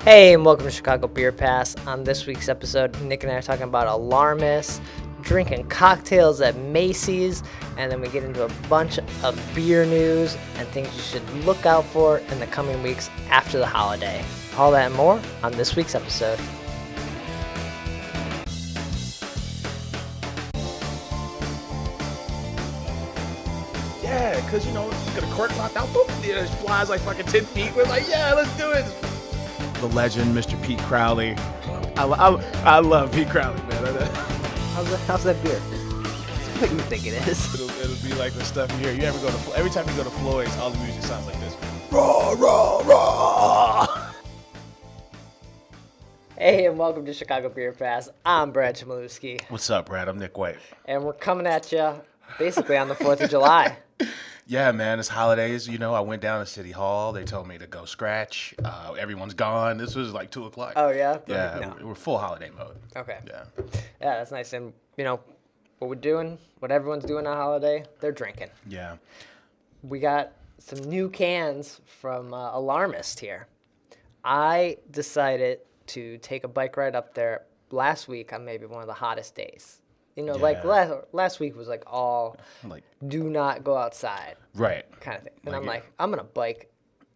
Hey, and welcome to Chicago Beer Pass. On this week's episode, Nick and I are talking about Alarmist, drinking cocktails at Macy's, and then we get into a bunch of beer news and things you should look out for in the coming weeks after the holiday. All that and more on this week's episode. Yeah, because, you know, you get a cork knocked out, boop, it just flies like fucking 10 feet. We're like, yeah, let's do it. The legend, Mr. Pete Crowley. I love Pete Crowley, man. How's that beer? It's what you think it is. It'll be like the stuff you hear. You ever go to, every time you go to Floyd's, all the music sounds like this. Raw, raw, raw. Hey, and welcome to Chicago Beer Pass. I'm Brad Chmielewski. What's up, Brad? I'm Nik White. And we're coming at you basically on the 4th of July. Yeah, man, it's holidays. You know, I went down to City Hall. They told me to go scratch. Everyone's gone. This was like 2 o'clock. Oh, yeah? Yeah, No. we're full holiday mode. Okay. Yeah. Yeah, that's nice. And, you know, what we're doing, what everyone's doing on holiday, they're drinking. Yeah. We got some new cans from Alarmist here. I decided to take a bike ride up there last week on maybe one of the hottest days. You know, like last week was like all Like, do not go outside right. kind of thing. And Like, I'm like, I'm going to bike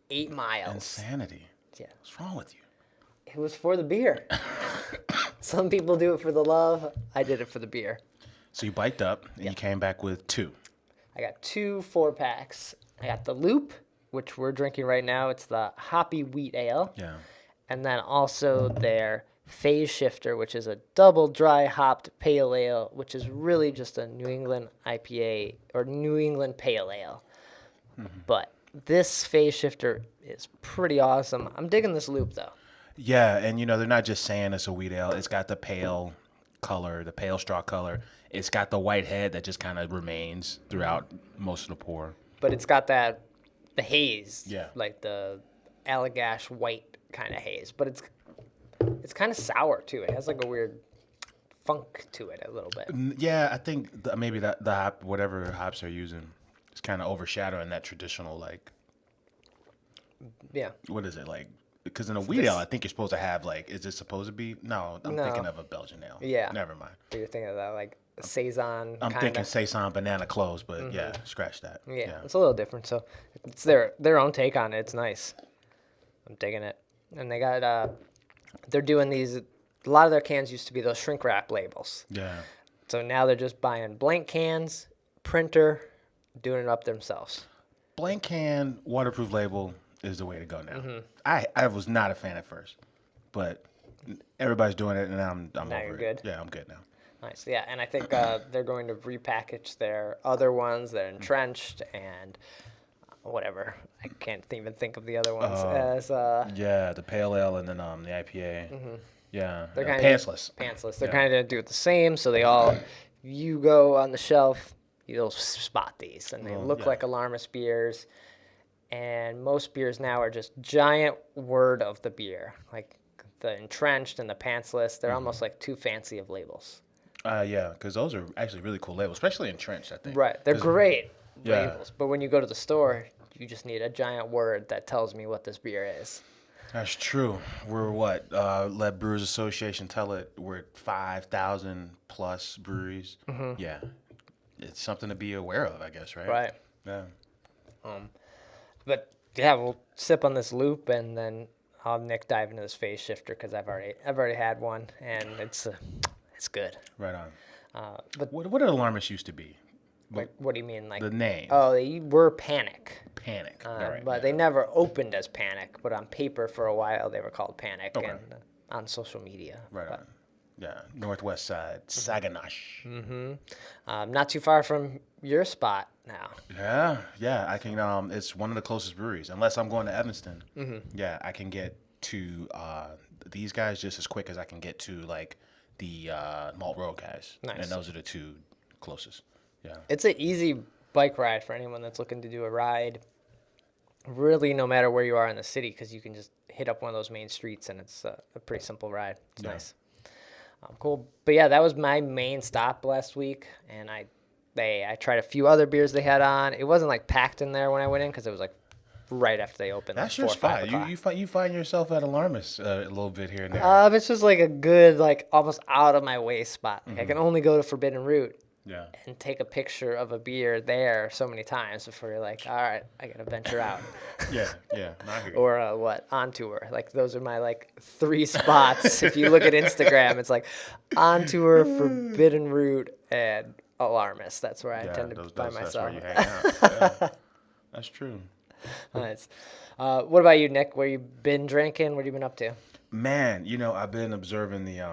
8 miles. Insanity. Yeah. What's wrong with you? It was for the beer. Some people do it for the love. I did it for the beer. So you biked up and you came back with 2. I got 2 4-packs. I got the Loop, which we're drinking right now. It's the Hoppy Wheat Ale. Yeah. And then also their Phaze Shyfter, which is a double dry hopped pale ale, which is really just a New England IPA or New England pale ale. Mm-hmm. But this Phaze Shyfter is pretty awesome. I'm digging this Loop though. Yeah, and you know, they're not just saying it's a wheat ale. It's got the pale color, the pale straw color. It's got the white head that just kind of remains throughout most of the pour. But it's got the haze. Yeah. Like the Allagash white kind of haze. But it's kind of sour too. It has like a weird funk to it a little bit. Yeah, I think maybe the hop, whatever hops they're using, is kind of overshadowing that traditional, like, Yeah. what is it, like, because in a wheat ale, I think you're supposed to have, like, is it supposed to be? No, I'm thinking of a Belgian ale. Yeah. Never mind. So you're thinking of that like Saison I'm kinda. thinking Saison banana clothes, but yeah, scratch that. Yeah, it's a little different. So it's their own take on it. It's nice. I'm digging it. And they got they're doing these. A lot of their cans used to be those shrink wrap labels. Yeah. So now they're just buying blank cans, printer, doing it up themselves. Blank can, waterproof label is the way to go now. I was not a fan at first, but everybody's doing it, and I'm Now over you're it. good? Yeah, I'm good now. Nice. Yeah, and I think they're going to repackage their other ones. They're entrenched and whatever. I can't even think of the other ones as. Yeah, the pale ale and then the IPA. Yeah, They're kind pantsless. Pantsless. They're kind of do it the same, so they all. You go on the shelf, you'll spot these, and they look like Alarmist beers. And most beers now are just giant word of the beer, like the entrenched and the pantsless. They're almost like too fancy of labels. Yeah, because those are actually really cool labels, especially entrenched, I think. Right, they're great Yeah. labels, but when you go to the store, you just need a giant word that tells me what this beer is. That's true. We're what? Let Brewers Association tell it. We're at 5,000 plus breweries. Yeah, it's something to be aware of, I guess, right? Right. Yeah. But yeah, we'll sip on this Loop, and then I'll Nick dive into this Phaze Shyfter because I've already had one, and it's good. Right on. But What did Alarmist used to be? like, what do you mean, like The name. Oh, they were Panic. Panic. All right. But they never opened as Panic, but on paper for a while they were called Panic, Okay. and on social media. Right But, on. Yeah, Northwest Side, Saginash. not too far from your spot now. Yeah. I can. It's one of the closest breweries, unless I'm going to Evanston. Yeah, I can get to these guys just as quick as I can get to like the Malt Road guys. Nice. And those are the 2 closest. Yeah. It's an easy bike ride for anyone that's looking to do a ride. Really, no matter where you are in the city, because you can just hit up one of those main streets, and it's a pretty simple ride. It's nice. Cool. But yeah, that was my main stop last week, and I tried a few other beers they had on. It wasn't like packed in there when I went in because it was like right after they open. That's like 4 your or 5 spot. o'clock. You find yourself at Alarmist a little bit here and there. It's just like a good, like almost out of my way spot. Like I can only go to Forbidden Root Yeah. and take a picture of a beer there so many times before you're like, all right, I gotta venture out. Yeah. No, I hear you. Or what, on tour. Like those are my like 3 spots. If you look at Instagram, it's like on tour, Forbidden Root, and Alarmist. That's where I tend to find That's myself. where you hang out. Yeah. That's true. Nice. What about you, Nick? Where you been drinking? What have you been up to? Man, I've been observing the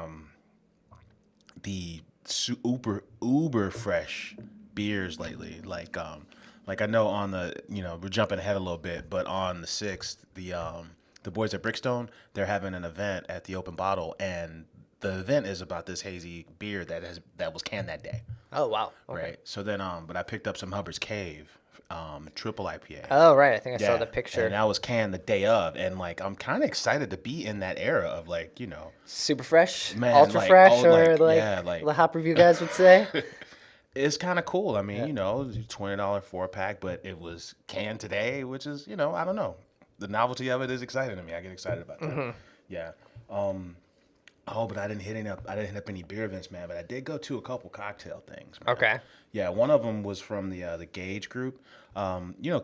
uber fresh beers lately. Like I know on the we're jumping ahead a little bit, but on the 6th, the boys at Brickstone, they're having an event at the Open Bottle, and the event is about this hazy beer that was canned that day. Oh wow. Okay. Right. So then but I picked up some Hubbard's Cave, triple IPA. Oh right, I think I saw the picture. And that was canned the day of, and like I'm kind of excited to be in that era of like Super fresh, Man, ultra like, fresh, oh, or like the hop review guys would say. It's kind of cool. I mean, $20 4-pack, but it was canned today, which is I don't know. The novelty of it is exciting to me. I get excited about that. Mm-hmm. Yeah. But I didn't hit up any beer events, man. But I did go to a couple cocktail things, man. Okay. Yeah, one of them was from the Gage group.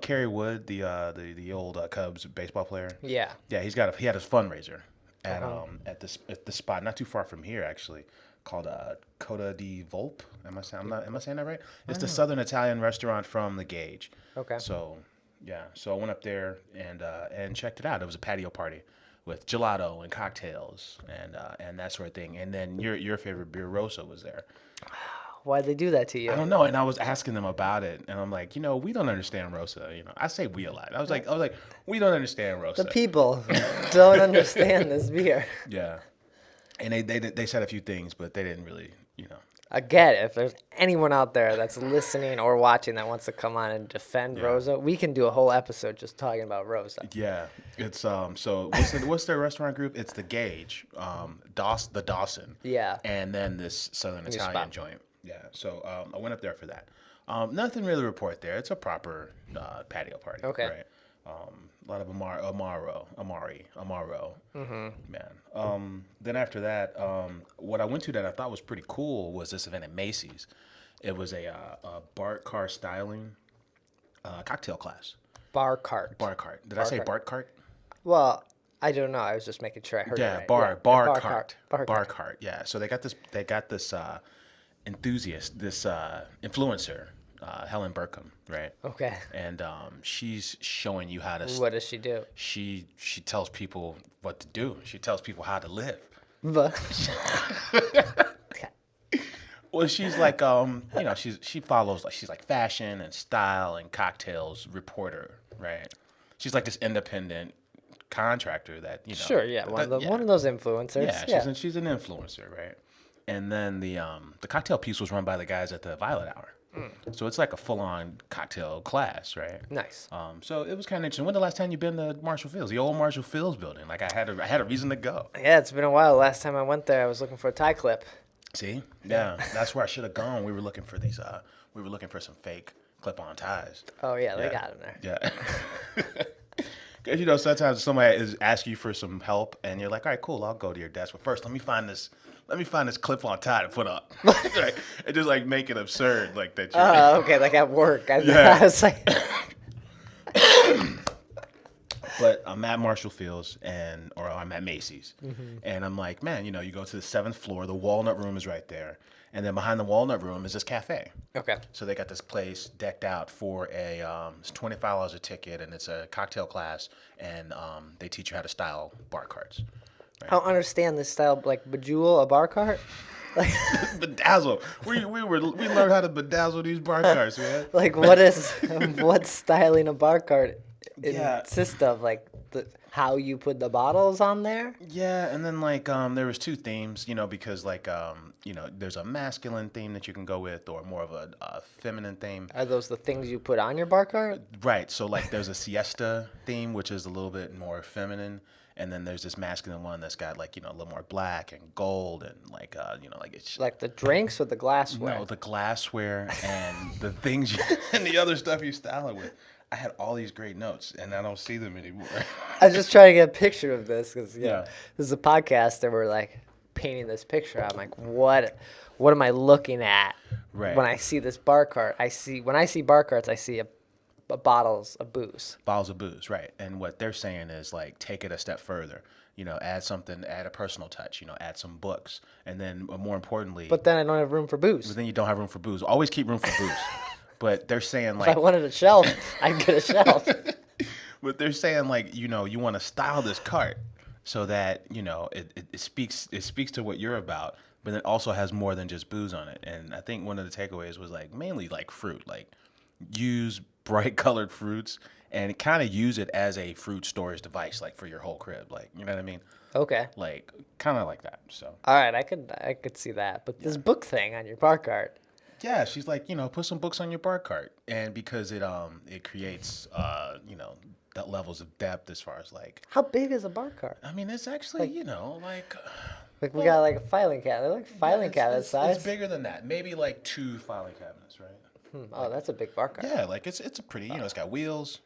Kerry Wood, the old Cubs baseball player. Yeah. Yeah, he had his fundraiser at the spot not too far from here actually, called Coda di Volpe. Am I saying that right? It's the Southern Italian restaurant from the Gage. Okay. So yeah, so I went up there and checked it out. It was a patio party with gelato and cocktails and that sort of thing. And then your favorite beer, Rosa, was there. Why'd they do that to you? I don't know. And I was asking them about it, and I'm like, we don't understand Rosa. I say we a lot. I was like, we don't understand Rosa. The people don't understand this beer. Yeah. And they said a few things, but they didn't really, I get it. If there's anyone out there that's listening or watching that wants to come on and defend Rosa, we can do a whole episode just talking about Rosa. Yeah. It's so what's their restaurant group? It's the Gage, the Dawson. Yeah. And then this Southern Italian joint. Yeah. So I went up there for that. Nothing really to report there. It's a proper patio party. Okay. Right. A lot of Amaro. Mm-hmm. Man. Then after that, what I went to that I thought was pretty cool was this event at Macy's. It was a Bart car styling cocktail class. Bar cart. Did I say Bart cart? Well, I don't know. I was just making sure I heard it right. Bar cart. Yeah. So they got this enthusiast, this influencer, Helen Burkham, right? Okay. And she's showing you how to. What does she do? She tells people what to do. She tells people how to live. Well, she's like, she follows she's like fashion and style and cocktails reporter, right? She's like this independent contractor that Sure, yeah, one of those influencers. Yeah, she's an influencer, right? And then the cocktail piece was run by the guys at the Violet Hour. So it's like a full-on cocktail class, right? Nice. So it was kind of interesting. When the last time you been to Marshall Fields, the old Marshall Fields building? Like I had a reason to go. Yeah, it's been a while. Last time I went there, I was looking for a tie clip. See? Yeah, that's where I should have gone. We were looking for these. We were looking for some fake clip-on ties. Oh yeah, they got them there. Yeah. Because sometimes somebody is asking you for some help, and you're like, all right, cool, I'll go to your desk. But first, let me find this clip-on tie to put up. Right? And just like make it absurd, like that. Okay, like at work. I was like. But I'm at Marshall Fields or I'm at Macy's, and I'm like, man, you go to the 7th floor. The Walnut Room is right there, and then behind the Walnut Room is this cafe. Okay. So they got this place decked out for it's $25 a ticket, and it's a cocktail class, and they teach you how to style bar carts. Right? I don't understand this style, like bejewel a bar cart. Like bedazzle. We learned how to bedazzle these bar carts, man. Like what's styling a bar cart consist of? Like how you put the bottles on there? Yeah, and then like there was 2 themes, because like there's a masculine theme that you can go with, or more of a feminine theme. Are those the things you put on your bar cart? Right. So like there's a siesta theme, which is a little bit more feminine. And then there's this masculine one that's got like, a little more black and gold and like, like it's like the drinks or the glassware? No, the glassware and the things and the other stuff you style it with. I had all these great notes, and I don't see them anymore. I was just trying to get a picture of this because Yeah. this is a podcast and we're like painting this picture. I'm like, what am I looking at Right. when I see this bar cart? When I see bar carts, I see a bottles of booze. Bottles of booze, right? And what they're saying is like take it a step further. Add something, add a personal touch. Add some books, and then more importantly. But then I don't have room for booze. But then you don't have room for booze. Always keep room for booze. But they're saying If I like. wanted a shelf, I'd get a shelf. But they're saying like you want to style this cart so that it speaks to what you're about, but it also has more than just booze on it. And I think one of the takeaways was like mainly like fruit, like use bright colored fruits and kind of use it as a fruit storage device, like for your whole crib, like you know what I mean? Okay. Like kind of like that. So. All right, I could see that. But this book thing on your bar cart. Yeah, she's like, put some books on your bar cart, and because it creates that levels of depth as far as like. How big is a bar cart? I mean, it's actually Like we got like a filing cabinet. They're like filing cabinet size. It's bigger than that. Maybe like 2 filing cabinets, right? Oh, that's a big bar cart. Yeah, like it's a pretty. It's got wheels.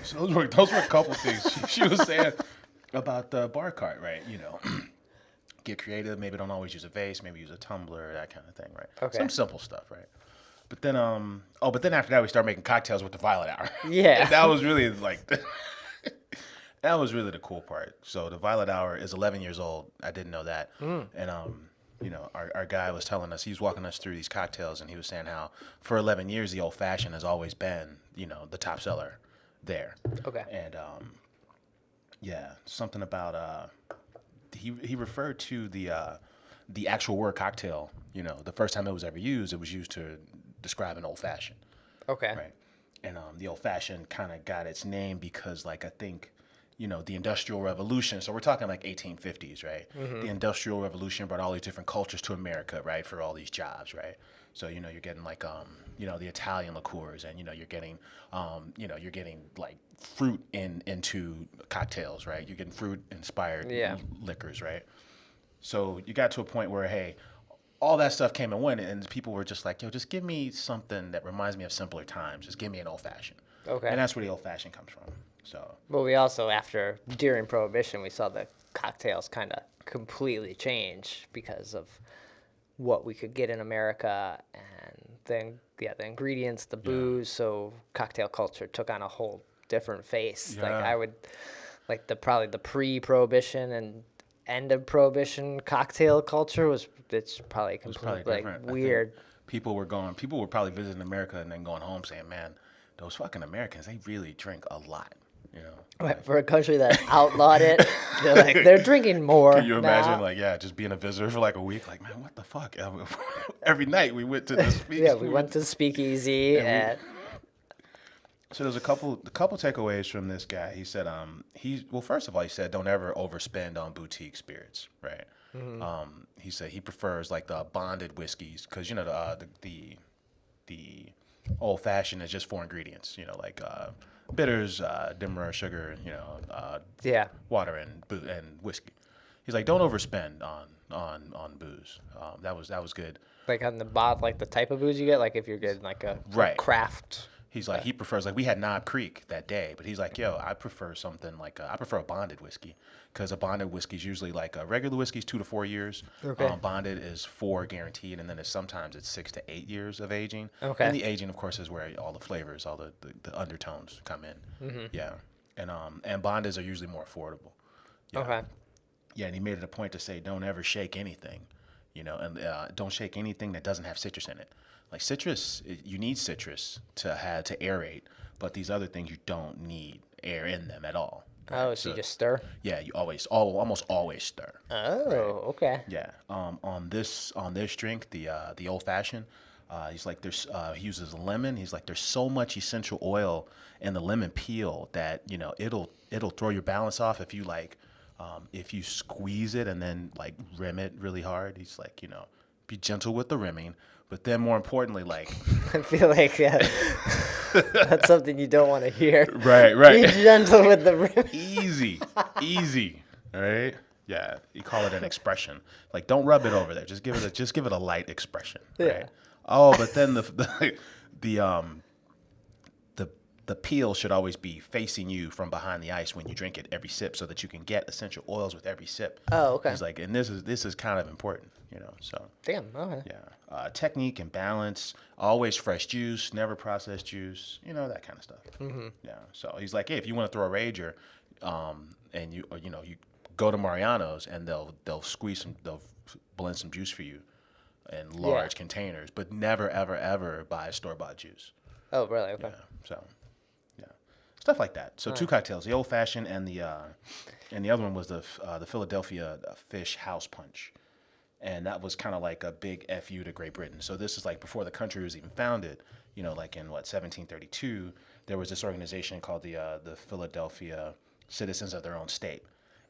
So those were a couple things she was saying about the bar cart, right? Get creative. Maybe don't always use a vase. Maybe use a tumbler, that kind of thing, right? Okay. Some simple stuff, right? But then, but then after that, we started making cocktails with the Violet Hour. Yeah. And that was really like, that was really the cool part. So the Violet Hour is 11 years old. I didn't know that. And our guy was telling us, he was walking us through these cocktails, and he was saying how for 11 years the old fashioned has always been, the top seller there. Okay. And something about he referred to the actual word cocktail. The first time it was ever used, it was used to describe an old fashioned. Okay. Right. And the old fashioned kind of got its name because, like, I think, the Industrial Revolution. So we're talking like 1850s, right? Mm-hmm. The Industrial Revolution brought all these different cultures to America, right, for all these jobs, right? So you're getting like the Italian liqueurs, and you're getting like fruit into cocktails, right? You're getting fruit inspired liquors, right? So you got to a point where, hey, all that stuff came and went, and people were just like, yo, just give me something that reminds me of simpler times. Just give me an old fashioned. Okay. And that's where the old fashioned comes from. So. But we also, during Prohibition, we saw the cocktails kind of completely change because of what we could get in America, and then the ingredients, the booze. So cocktail culture took on a whole different face. Yeah. Like I would, like probably the pre-Prohibition and end of Prohibition cocktail culture it's probably completely like weird. People were probably visiting America and then going home saying, man, those fucking Americans, they really drink a lot. Right, for a country that outlawed it, they're drinking more. Can you imagine, just being a visitor for like a week? Like, man, what the fuck? Every night we went to the speakeasy. Yeah, we went to the speakeasy. So there's a couple takeaways from this guy. He said, first of all, he said, don't ever overspend on boutique spirits, right? Mm-hmm. He said he prefers like the bonded whiskeys because the old fashioned is just 4 ingredients, like bitters, dimmer, sugar, water and whiskey. He's like, don't overspend on booze. That was good. Like on the like the type of booze you get, like if you're getting like a craft. He's like, he prefers, like we had Knob Creek that day, but he's like, yo, I prefer something like, I prefer a bonded whiskey because a bonded whiskey is usually like a regular whiskey is 2 to 4 years. Okay. Bonded is 4 guaranteed, and then sometimes it's 6 to 8 years of aging. Okay. And the aging, of course, is where all the flavors, all the undertones come in. Mm-hmm. Yeah. And bondeds are usually more affordable. Yeah. Okay. Yeah, and he made it a point to say, don't ever shake anything, and don't shake anything that doesn't have citrus in it. Like citrus, you need citrus to aerate, but these other things you don't need air in them at all. Right? Oh, so you just stir? Yeah, you almost always stir. Oh, right? Okay. Yeah. On this drink, the old fashioned, he's like he uses lemon. He's like there's so much essential oil in the lemon peel that it'll throw your balance off if you if you squeeze it and then like rim it really hard. He's like be gentle with the rimming. But then more importantly, like... I feel like that's something you don't want to hear. Right. Be gentle with the rim. Easy. All right? Yeah. You call it an expression. Like, don't rub it over there. Just give it a light expression. Right? Yeah. Oh, but then the peel should always be facing you from behind the ice when you drink it every sip, so that you can get essential oils with every sip. Oh, okay. He's like, and this is kind of important, So Damn. Okay. yeah, technique and balance, always fresh juice, never processed juice, that kind of stuff. Mm-hmm. Yeah. So he's like, hey, if you want to throw a rager, and you go to Mariano's and they'll blend some juice for you in large containers, but never ever ever buy store-bought juice. Oh, really? Okay. Yeah. So, yeah, stuff like that. So two cocktails: the old fashioned and the other one was the Philadelphia Fish House Punch, and that was kind of like a big FU to Great Britain. So this is like before the country was even founded. Like in 1732, there was this organization called the Philadelphia Citizens of Their Own State,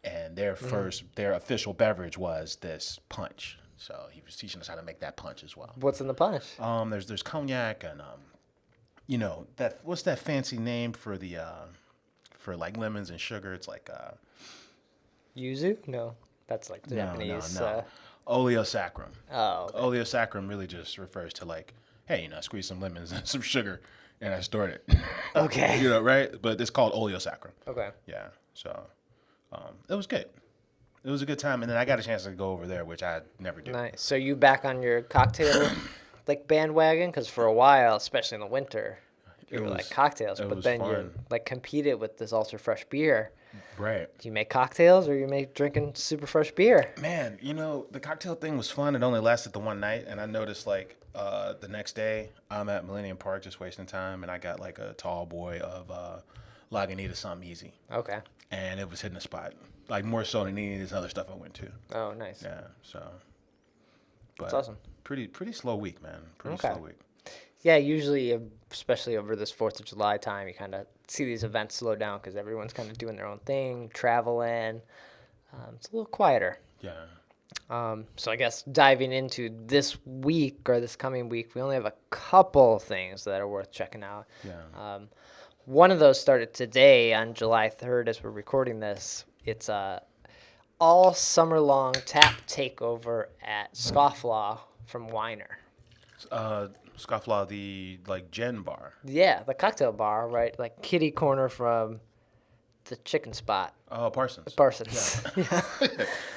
and their official beverage was this punch. So he was teaching us how to make that punch as well. What's in the punch? There's cognac and what's that fancy name for the for like lemons and sugar? It's like Yuzu? No, that's like the Japanese. No. Oleosaccharum. Oh. Okay. Oleosaccharum really just refers to like, hey, I squeezed some lemons and some sugar and I stored it. Okay. Right? But it's called oleosaccharum. Okay. Yeah. So it was good. It was a good time, and then I got a chance to go over there, which I never do. Nice. So you back on your cocktail like bandwagon? Because for a while, especially in the winter, you were like cocktails, but then you like competed with this ultra fresh beer. Right. Do you make cocktails or you make drinking super fresh beer? Man, the cocktail thing was fun. It only lasted the one night, and I noticed like the next day I'm at Millennium Park just wasting time, and I got like a tall boy of Lagunitas something easy. Okay. And it was hitting the spot, like more so than any of this other stuff I went to. Oh, nice. Yeah. So. But that's awesome. Pretty slow week, man. Pretty slow week. Yeah, usually, especially over this 4th of July time, you kind of see these events slow down because everyone's kind of doing their own thing, traveling. It's a little quieter. Yeah. So I guess diving into this week or this coming week, we only have a couple of things that are worth checking out. Yeah. One of those started today on July 3rd as we're recording this. It's all summer long tap takeover at Scofflaw from Weiner. Scofflaw, the like Gen bar. Yeah, the cocktail bar, right? Like kitty corner from the chicken spot. Oh, Parsons. Parsons. Yeah.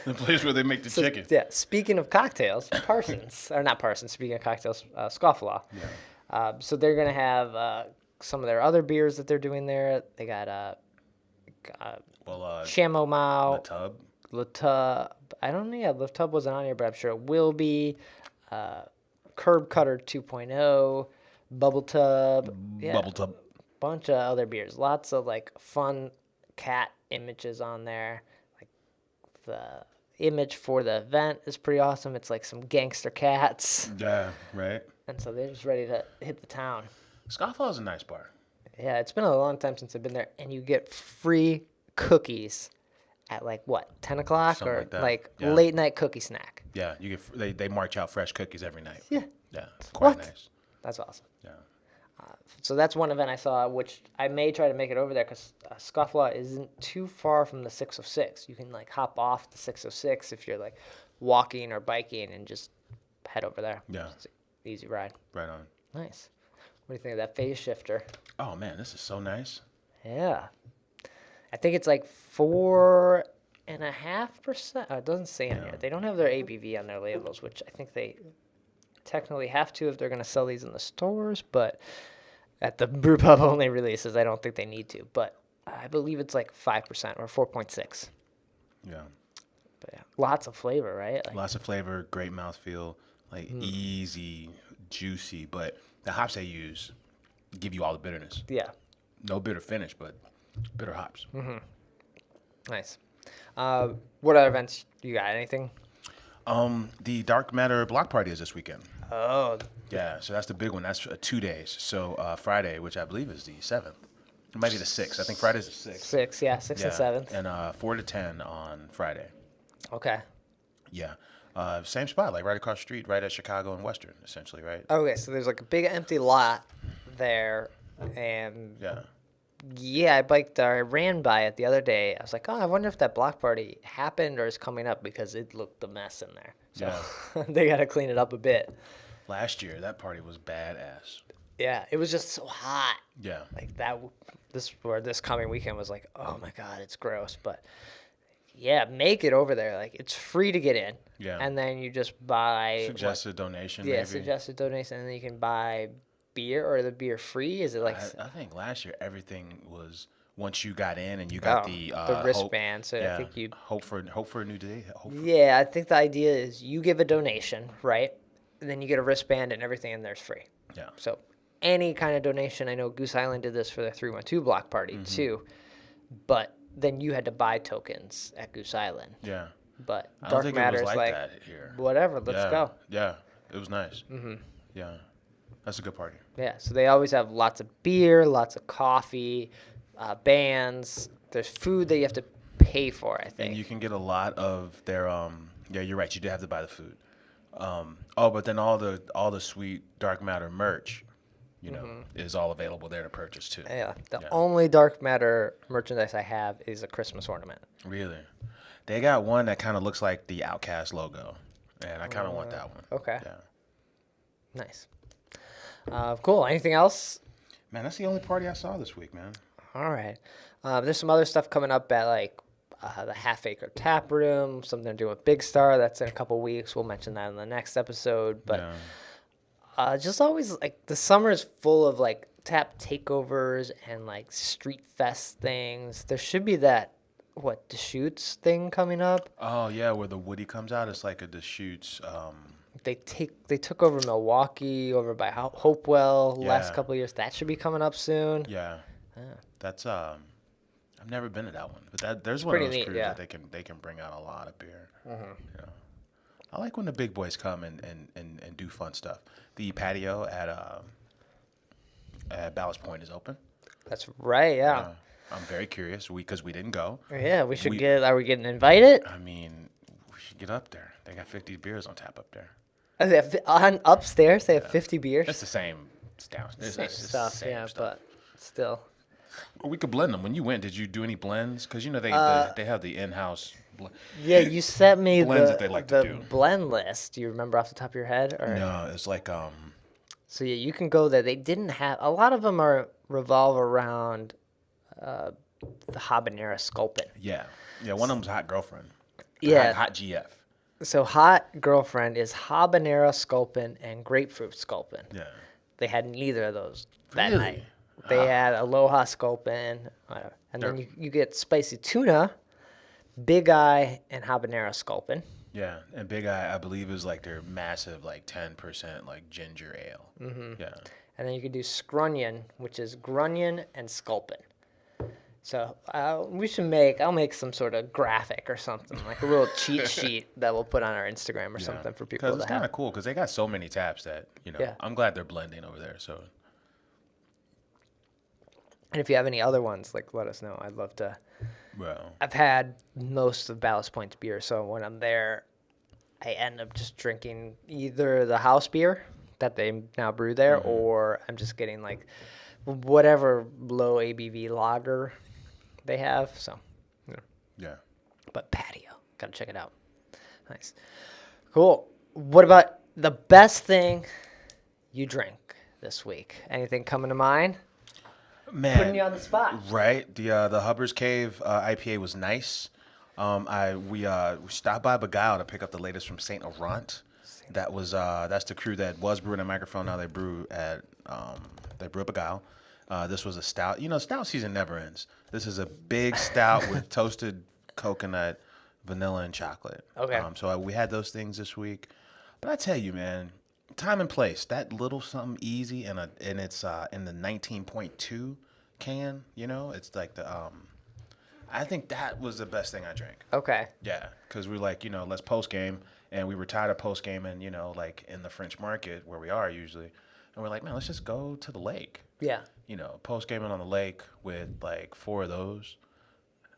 The place where they make the chicken. Yeah. Speaking of cocktails, Parsons, or not Parsons, speaking of cocktails, Scofflaw. Yeah. So they're going to have some of their other beers that they're doing there. They got Chamomile. Le Tub. I don't know. Yeah, Le Tub wasn't on here, but I'm sure it will be. Curb Cutter 2.0, Bubble Tub. Yeah, Bubble Tub. Bunch of other beers. Lots of like fun cat images on there. Like the image for the event is pretty awesome. It's like some gangster cats. Yeah, right. And so they're just ready to hit the town. Scofflaw is a nice bar. Yeah, it's been a long time since I've been there, and you get free cookies at like what, 10 o'clock Something or like late night cookie snack. Yeah, you get they march out fresh cookies every night. Yeah. Yeah, it's quite nice. That's awesome. Yeah. So that's one event I saw, which I may try to make it over there because Scofflaw isn't too far from the 606. You can like hop off the 606 if you're like walking or biking and just head over there. Yeah. It's an easy ride. Right on. Nice. What do you think of that Phaze Shyfter? Oh man, this is so nice. Yeah. I think it's like 4.5%. It doesn't say on here. They don't have their ABV on their labels, which I think they technically have to if they're going to sell these in the stores, but at the brewpub only releases, I don't think they need to. But I believe it's like 5% or 4.6. Yeah. But yeah, lots of flavor, right? Like, lots of flavor, great mouthfeel, like easy, juicy, but the hops they use give you all the bitterness. Yeah. No bitter finish, but bitter hops. Mm-hmm. Nice. What other events you got? Anything? The Dark Matter block party is this weekend. Oh. Yeah, so that's the big one. That's 2 days. So Friday, which I believe is the 7th. It might be the 6th. I think Friday's the 6th. 6, yeah, 6 and 7th. And 4 to 10 on Friday. Okay. Yeah. Same spot, like right across the street, right at Chicago and Western, essentially, right? Okay, so there's like a big empty lot there, and yeah, I ran by it the other day. I was like, oh, I wonder if that block party happened or is coming up because it looked a mess in there. So they got to clean it up a bit. Last year, that party was badass. Yeah, it was just so hot. Yeah. Like that, this coming weekend was like, oh my God, it's gross. But yeah, make it over there. Like it's free to get in. Yeah. And then you just buy Suggested donation, yeah, maybe. suggested donation, and then you can buy beer or the beer free. Is it like I think last year everything was once you got in and you got the wristband? So yeah, I think you. hope for a new day. Yeah, I think the idea is you give a donation, right? And then you get a wristband and everything in there's free. Yeah. So any kind of donation, I know Goose Island did this for their 312 block party too, but then you had to buy tokens at Goose Island. Yeah. But I don't Dark think Matter's it was like that here. whatever, let's go. Yeah, it was nice. Yeah, that's a good party. Yeah, so they always have lots of beer, lots of coffee, bands. There's food that you have to pay for, I think. And you can get a lot of their yeah, you're right, you did have to buy the food. But then all the sweet Dark Matter merch, you know, is all available there to purchase too. Yeah, the only Dark Matter merchandise I have is a Christmas ornament. Really? They got one that kind of looks like the Outcast logo, and I kind of want that one. Okay. Yeah. Nice. Cool. Anything else? Man, that's the only party I saw this week, man. All right. There's some other stuff coming up at like the Half Acre Tap Room, something to do with Big Star. That's in a couple weeks. We'll mention that in the next episode. But just always like the summer is full of like tap takeovers and like street fest things. There should be that Deschutes thing coming up. Oh yeah, where the Woody comes out. It's like a Deschutes. They took over Milwaukee over by Hopewell last couple of years. That should be coming up soon. Yeah. That's I've never been to that one, but there's It's one of pretty those neat, crews yeah. that they can bring out a lot of beer. Yeah. I like when the big boys come and do fun stuff. The patio at Ballast Point is open. That's right. Yeah. I'm very curious because we didn't go. Yeah, we should get. Are we getting invited? I mean, we should get up there. They got 50 beers on tap up there. On upstairs, they have 50 beers. It's the same stuff. Same stuff, but still. We could blend them. When you went, did you do any blends? Because you know they have the in-house. Yeah, you sent me blends that they like to the do. blend list. Do you remember off the top of your head? Or? No, it's like So yeah, you can go there. They didn't have a lot of them revolve around the habanero sculpin. Yeah. One of them's Hot Girlfriend. Yeah. Hot GF. So Hot Girlfriend is habanero sculpin and grapefruit sculpin. Yeah. They had neither of those that Really? night. They had Aloha sculpin, and then you get spicy tuna, Big Eye, and habanero sculpin. Yeah, and Big Eye, I believe, is like their massive, like 10% like ginger ale. Yeah. And then you can do scrunion, which is grunion and sculpin. So I'll make some sort of graphic or something, like a little cheat sheet that we'll put on our Instagram or something for people to have. Because it's kind of cool because they got so many taps that, I'm glad they're blending over there. So. And if you have any other ones, like let us know. I'd love to. Well. I've had most of Ballast Point's beer, so when I'm there, I end up just drinking either the house beer that they now brew there, or I'm just getting like whatever low ABV lager they have. So, Yeah. But patio, gotta check it out. Nice, cool. What about the best thing you drink this week? Anything coming to mind? Man, Putting you on the spot. Right. The Hubbard's Cave IPA was nice. We stopped by Beguile to pick up the latest from Saint Laurent. That's the crew that was brewing at Microphone. Now they brew at Beguile. This was a stout. Stout season never ends. This is a big stout with toasted coconut, vanilla, and chocolate. Okay. So we had those things this week. But I tell you, man, time and place. That little something easy, and it's in the 19.2 can. It's like the I think that was the best thing I drank. Okay. Yeah, because we're like, let's post game, and we were tired of post game, and like in the French Market where we are usually, and we're like, man, let's just go to the lake. Yeah. Post gaming on the lake with like 4 of those,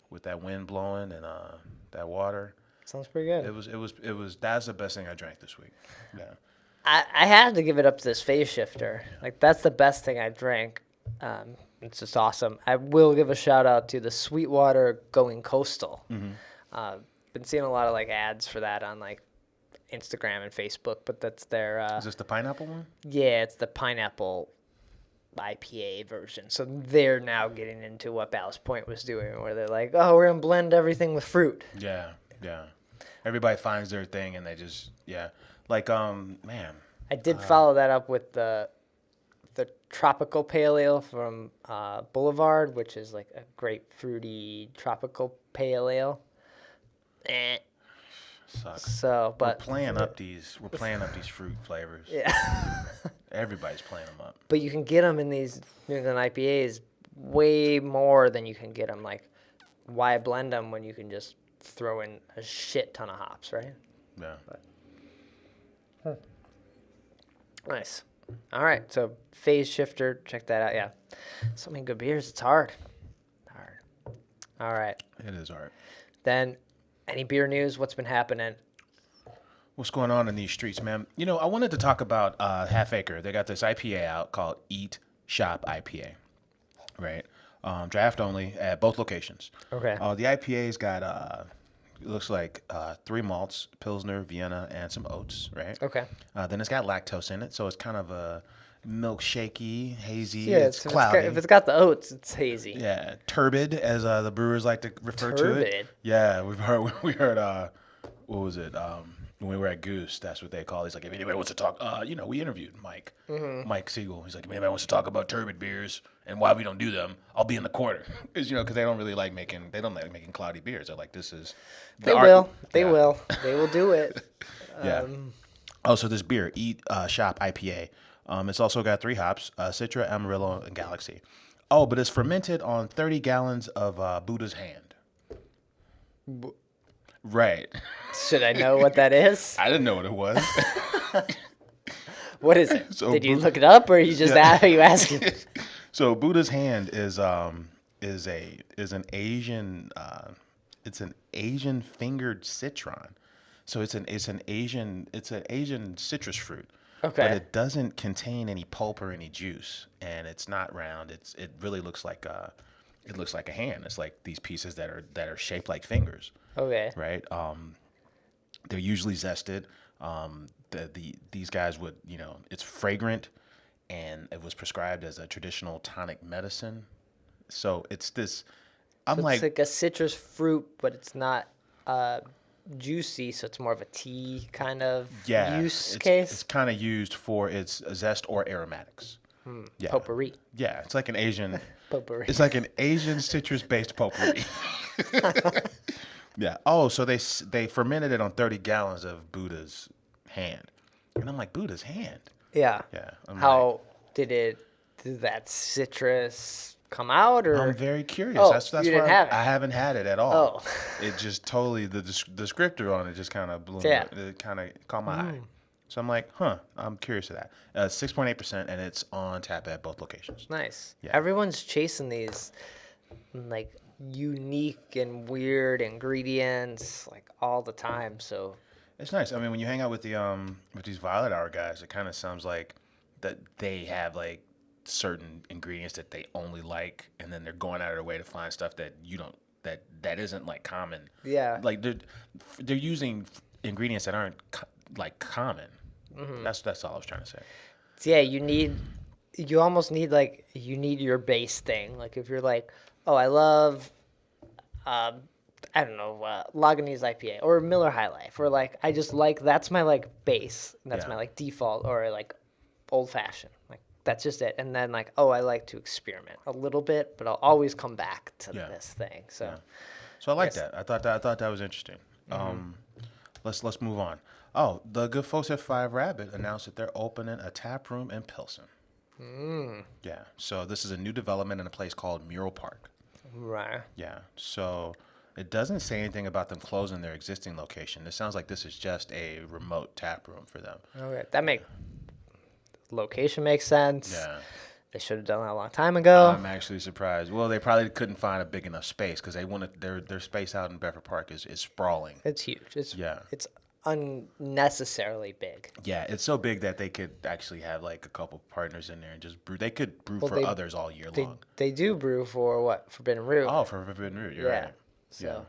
with that wind blowing and that water. Sounds pretty good. It was. That's the best thing I drank this week. Yeah. I had to give it up to this Phaze Shyfter. Like, that's the best thing I drank. It's just awesome. I will give a shout out to the Sweetwater Going Coastal. Been seeing a lot of like ads for that on like Instagram and Facebook, but that's their. Is this the pineapple one? Yeah, it's the pineapple IPA version. So they're now getting into what Ballast Point was doing, where they're like, oh, we're gonna blend everything with fruit. Yeah, yeah. Everybody finds their thing, and they just like man. I did follow that up with the tropical pale ale from Boulevard, which is like a great fruity tropical pale ale. Sucks. So, but we're playing up these fruit flavors. yeah. Everybody's playing them up. But you can get them in these New England IPAs way more than you can get them. Like, why blend them when you can just throw in a shit ton of hops, right? Yeah. But, nice. All right, so Phaze Shyfter, check that out. Yeah, so many good beers. It's hard. All right. It is hard. Then, any beer news? What's been happening? What's going on in these streets, man? I wanted to talk about Half Acre. They got this IPA out called Eat Shop IPA, right? Draft only at both locations. Okay. The IPA's got it looks like 3 malts, Pilsner, Vienna, and some oats, right? Okay. Then it's got lactose in it, so it's kind of a milkshakey, hazy. Yeah, it's cloudy. if it's got the oats, it's hazy. Yeah, turbid, as the brewers like to refer to it. Turbid? Yeah, we heard what was it? When we were at Goose, that's what they call it. He's like, if anybody wants to talk, we interviewed Mike Siegel. He's like, if anybody wants to talk about turbid beers and why we don't do them, I'll be in the corner. Because they don't really like making cloudy beers. They're like, this is They will do it. Yeah. Also, this beer, Eat Shop IPA. It's also got 3 hops: Citra, Amarillo, and Galaxy. Oh, but it's fermented on 30 gallons of Buddha's hand. Right. Should I know what that is? I didn't know what it was. What is it? So Did you look it up, or you just are you asking? So Buddha's hand is an Asian fingered citron. So it's an Asian citrus fruit. Okay. But it doesn't contain any pulp or any juice, and it's not round. It really looks like a hand. It's like these pieces that are shaped like fingers. Okay. Right. They're usually zested. These guys would, it's fragrant, and it was prescribed as a traditional tonic medicine. So it's this. It's like a citrus fruit, but it's not juicy, so it's more of a tea kind of use case. It's kind of used for its zest or aromatics. Yeah. Potpourri. Yeah, it's like an Asian. Potpourri. It's like an Asian citrus-based potpourri. Yeah. Oh, so they fermented it on 30 gallons of Buddha's hand, and I'm like, Buddha's hand. Yeah. Yeah. Did that citrus come out, or? I'm very curious. Oh, that's you why didn't have it. I haven't had it at all. Oh. It just totally the descriptor on it just kind of blew. Yeah. It kind of caught my eye. So I'm like, I'm curious of that. 6.8%, and it's on tap at both locations. Nice. Yeah. Everyone's chasing these, like, unique and weird ingredients, like, all the time. So It's nice. I mean, when you hang out with these Violet Hour guys, it kind of sounds like that they have like certain ingredients that they only like, and then they're going out of their way to find stuff that you don't that isn't like common. yeah, Like they're using ingredients that aren't common. Mm-hmm. That's all I was trying to say. so yeah, you almost need you need your base thing. Like if you're like, oh, I love, I don't know, Lagunitas IPA or Miller High Life, or like I just like that's my like base, that's Yeah. my like default, or like old fashioned, like that's just it. And then like, oh, I like to experiment a little bit, but I'll always come back to Yeah. this thing. So Yeah. So I like Yes. that. I thought that was interesting. Let's move on. Oh, the good folks at Five Rabbit announced that they're opening a tap room in Pilsen. Yeah. So this is a new development in a place called Mural Park. right. Yeah. So it doesn't say anything about them closing their existing location. It sounds like this is just a remote tap room for them. Okay, location makes sense. Yeah. They should have done that a long time ago. I'm actually surprised. Well, they probably couldn't find a big enough space because they wanted their space out in Bedford Park is sprawling. It's huge. It's Yeah. It's unnecessarily big. Yeah, it's so big that they could actually have like a couple partners in there and just brew. They could brew Well, for others all year long. They do brew for what? Forbidden Root. Oh, for Forbidden Root, you're right. So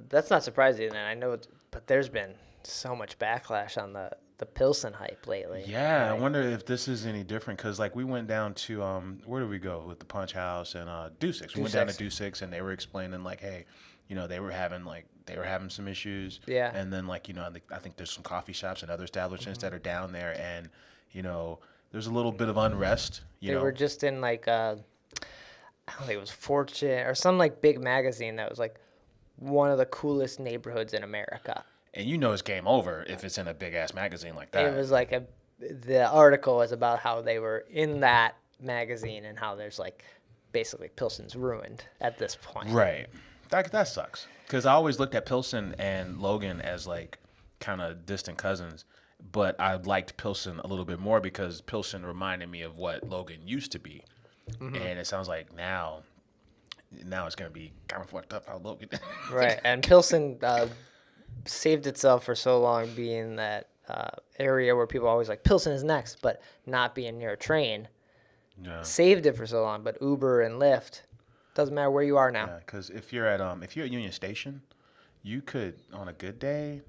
that's not surprising, and I know, but there's been so much backlash on the Pilsen hype lately. Yeah, I wonder if this is any different because like we went down to where did we go with the Punch House and Deuce. We went down to Deuce and they were explaining like, hey, they were having some issues. Yeah. And then like I think there's some coffee shops and other establishments that are down there, and there's a little bit of unrest. They were just in like I don't think it was Fortune or some like big magazine that was like one of the coolest neighborhoods in America. And it's game over if it's in a big ass magazine like that. It was like the article was about how they were in that magazine and how there's like basically Pilsen's ruined at this point. Right. That sucks. Because I always looked at Pilsen and Logan as like kind of distant cousins, but I liked Pilsen a little bit more because Pilsen reminded me of what Logan used to be. Mm-hmm. And it sounds like now it's going to be kind of fucked up how Logan. Right. And Pilsen saved itself for so long being that area where people always like Pilsen is next, but not being near a train. Yeah. Saved it for so long, but Uber and Lyft doesn't matter where you are now. Yeah, because if you're at Union Station, you could on a good day,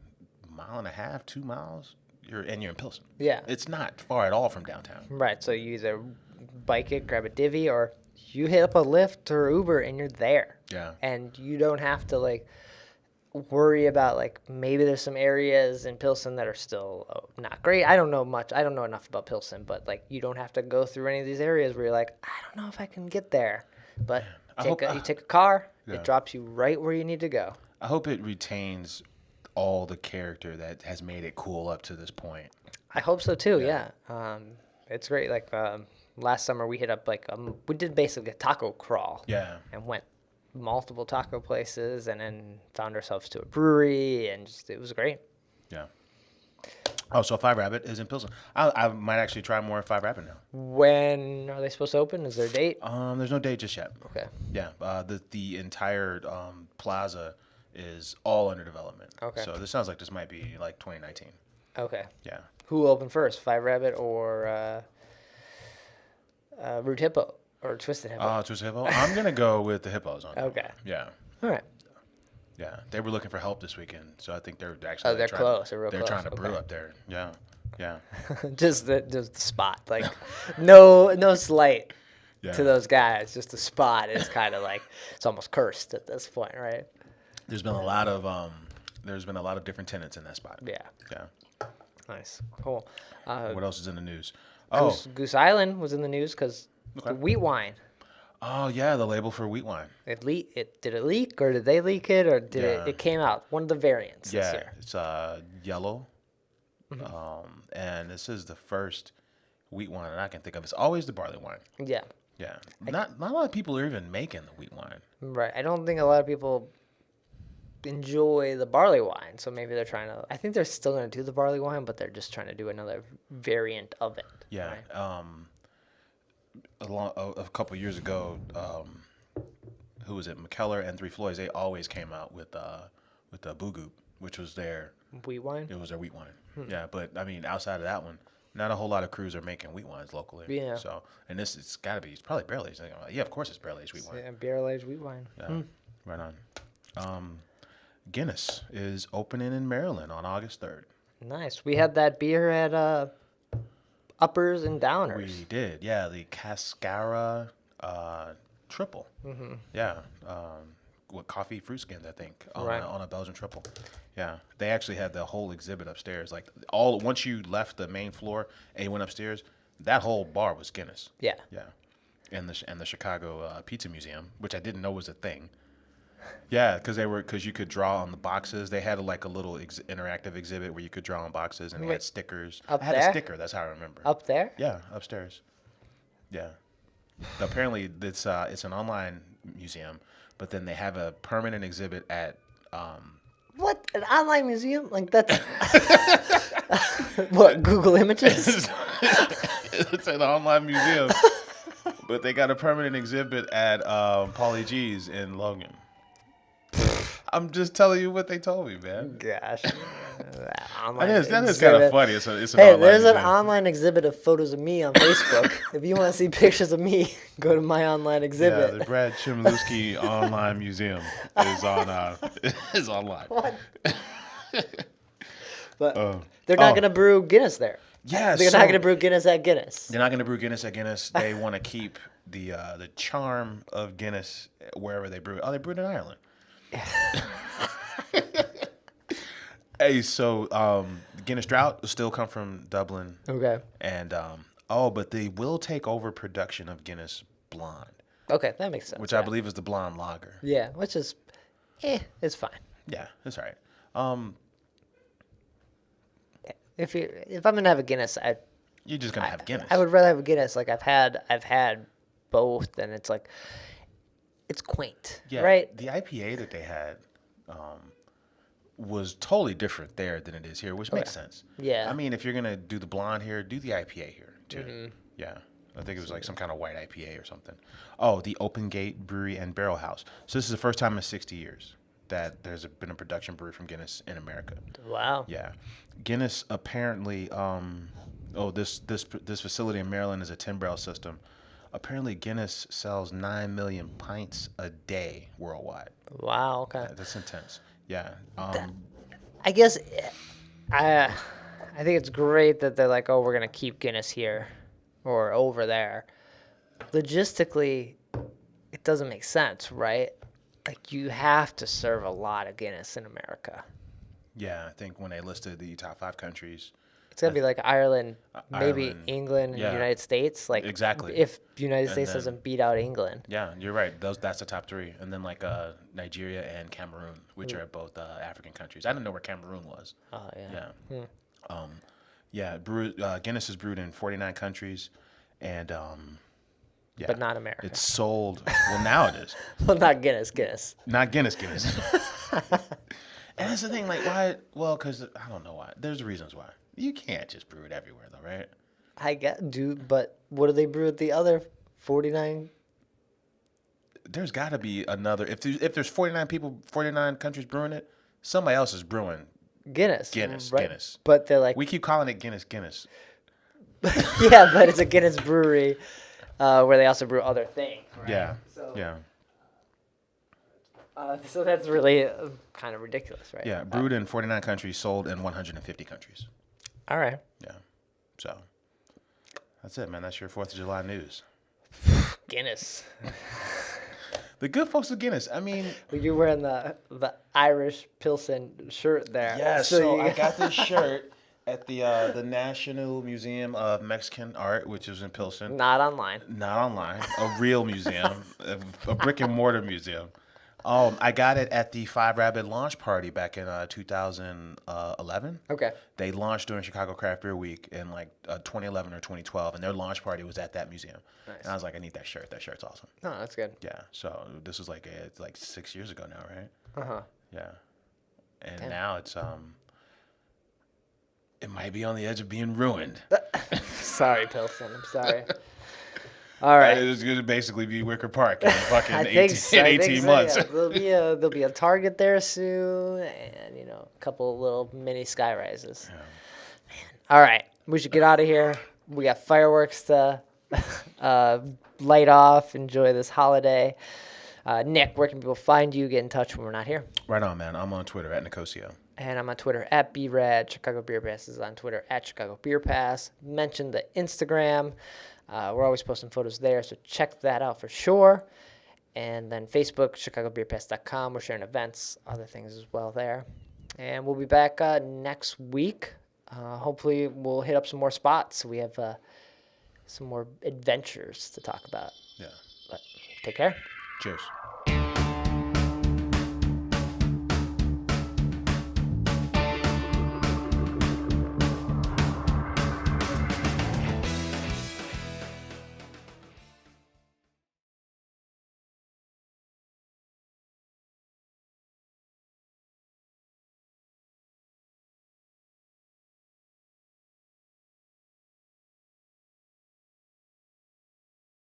1.5 miles, 2 miles, you're in Pilsen. Yeah, it's not far at all from downtown. Right, so you either bike it, grab a divvy, or you hit up a Lyft or Uber and you're there. Yeah, and you don't have to like worry about like maybe there's some areas in Pilsen that are still not great. I don't know much. I don't know enough about Pilsen, but like you don't have to go through any of these areas where you're like, I don't know if I can get there. But you take a car, it drops you right where you need to go. I hope it retains all the character that has made it cool up to this point. I hope so too. Yeah. It's great. Like last summer we hit up like we did basically a taco crawl. Yeah. And went multiple taco places and then found ourselves to a brewery and just it was great. Yeah. Oh, so Five Rabbit is in Pilsen. I might actually try more Five Rabbit now. When are they supposed to open? Is there a date? There's no date just yet. Okay. Yeah. The entire plaza is all under development. Okay. So this sounds like this might be like 2019. Okay. Yeah. Who opened first, Five Rabbit or Root Hippo or Twisted Hippo? Twisted Hippo. I'm gonna go with the Hippos on. Okay. Yeah. All right. Yeah, they were looking for help this weekend, so I think they're actually. They're close. They're real close. They're trying to brew okay. up there. Yeah, yeah. just the spot, like no slight to those guys. Just the spot is kind of like it's almost cursed at this point, right? There's been a lot of different tenants in that spot. Yeah. Yeah. Nice. Cool. What else is in the news? Goose Island was in the news because the wheat wine. Oh yeah, the label for wheat wine. Did it leak or did they leak it or did it came out? One of the variants this year. It's yellow, and this is the first wheat wine that I can think of. It's always the barley wine. Yeah. Yeah. Not a lot of people are even making the wheat wine. Right. I don't think a lot of people enjoy the barley wine, so maybe they're trying to. I think they're still going to do the barley wine, but they're just trying to do another variant of it. Yeah. Right? A couple of years ago, who was it? McKellar and Three Floyds. They always came out with the Boo Goop, which was their wheat wine. It was their wheat wine. Yeah, but I mean, outside of that one, not a whole lot of crews are making wheat wines locally. Yeah. So, and it's got to be. It's probably barrel aged. Yeah, of course it's barrel aged wheat wine. Yeah, barrel aged wheat wine. Yeah. Right on. Guinness is opening in Maryland on August 3rd. Nice. We had that beer at Uppers and Downers. We did, yeah. The Cascara triple. Mm-hmm. Yeah. With coffee fruit skins, I think, on a Belgian triple. Yeah. They actually had the whole exhibit upstairs. Like once you left the main floor and you went upstairs, that whole bar was Guinness. Yeah. Yeah. And the Chicago Pizza Museum, which I didn't know was a thing. Yeah, because you could draw on the boxes. They had a little interactive exhibit where you could draw on boxes, and they had stickers. Up I had there? a sticker. That's how I remember. Up there? Yeah, upstairs. Yeah. Apparently, it's an online museum, but then they have a permanent exhibit at. What, an online museum? Like that's what, Google Images? It's an online museum, but they got a permanent exhibit at Pauly G's in Logan. I'm just telling you what they told me, man. Gosh. That is kind of funny. It's an hey, there's an online exhibit of photos of me on Facebook. If you want to see pictures of me, go to my online exhibit. Yeah, the Brad Chmielewski Online Museum is online. What? But they're not going to brew Guinness there. Yeah, they're not going to brew Guinness at Guinness. They're not going to brew Guinness at Guinness. They want to keep the charm of Guinness wherever they brew it. Oh, they brewed in Ireland. Hey, so Guinness Drought will still come from Dublin. Okay. And but they will take over production of Guinness Blonde. Okay, that makes sense. Which I believe is the blonde lager. Yeah, which is, it's fine. Yeah, that's all right. If I'm gonna have a Guinness, you're just gonna have Guinness. I would rather have a Guinness. Like I've had both, and it's like it's quaint, right? The IPA that they had was totally different there than it is here, which makes sense. Yeah. I mean, if you're gonna do the blonde here, do the IPA here too. Mm-hmm. Yeah. I think it was like some kind of white IPA or something. Oh, the Open Gate Brewery and Barrel House. So this is the first time in 60 years that there's been a production brewery from Guinness in America. Wow. Yeah. Guinness apparently, this facility in Maryland is a 10-barrel system. Apparently Guinness sells 9 million pints a day worldwide. Wow, okay. Yeah, that's intense. Yeah. I guess I think it's great that they're like, oh, we're going to keep Guinness here or over there. Logistically, it doesn't make sense, right? Like, you have to serve a lot of Guinness in America. Yeah, I think when they listed the top 5 countries, it's gonna be like Ireland, maybe England, and United States. Like exactly, if United States doesn't beat out England. Yeah, you're right. That's the top 3, and then like Nigeria and Cameroon, which are both African countries. I didn't know where Cameroon was. Oh yeah. Yeah. Guinness is brewed in 49 countries, and but not America. It's sold. Well, now it is. Well, not Guinness. Not Guinness. And that's the thing, like, why? Well, because I don't know why. There's reasons why. You can't just brew it everywhere, though, right? I get, but what do they brew at the other 49? There's got to be another. If there's 49 countries brewing it, somebody else is brewing Guinness. Right? Guinness. But they're like, we keep calling it Guinness. Yeah, but it's a Guinness brewery where they also brew other things. Right? Yeah. Yeah. So that's really kind of ridiculous, right? Yeah, brewed in 49 countries, sold in 150 countries. All right. Yeah. So that's it, man. That's your 4th of July news. Guinness. The good folks of Guinness. I mean, you're wearing the Irish Pilsen shirt there. Yeah. So I got this shirt at the National Museum of Mexican Art, which is in Pilsen. Not online. A real museum, a brick and mortar museum. I got it at the Five Rabbit launch party back in 2011. Okay. They launched during Chicago Craft Beer Week in like 2011 or 2012, and their launch party was at that museum. Nice. And I was like, I need that shirt. That shirt's awesome. Oh, that's good. Yeah. So this was like 6 years ago now, right? Uh-huh. Yeah. And now it's it might be on the edge of being ruined. Sorry, Pilsen. I'm sorry. All right. It's going to basically be Wicker Park in fucking 18 months. Yeah. There'll be a Target there soon, and a couple of little mini sky rises. Yeah. Man. All right, we should get out of here. We got fireworks to light off. Enjoy this holiday. Nick, where can people find you? Get in touch when we're not here. Right on, man. I'm on Twitter at Nicosio. And I'm on Twitter at BRAD. Chicago Beer Pass is on Twitter at Chicago Beer Pass. Mention the Instagram. We're always posting photos there, so check that out for sure. And then Facebook, ChicagoBeerPass.com. We're sharing events, other things as well there. And we'll be back next week. Hopefully, we'll hit up some more spots. We have some more adventures to talk about. Yeah. But take care. Cheers.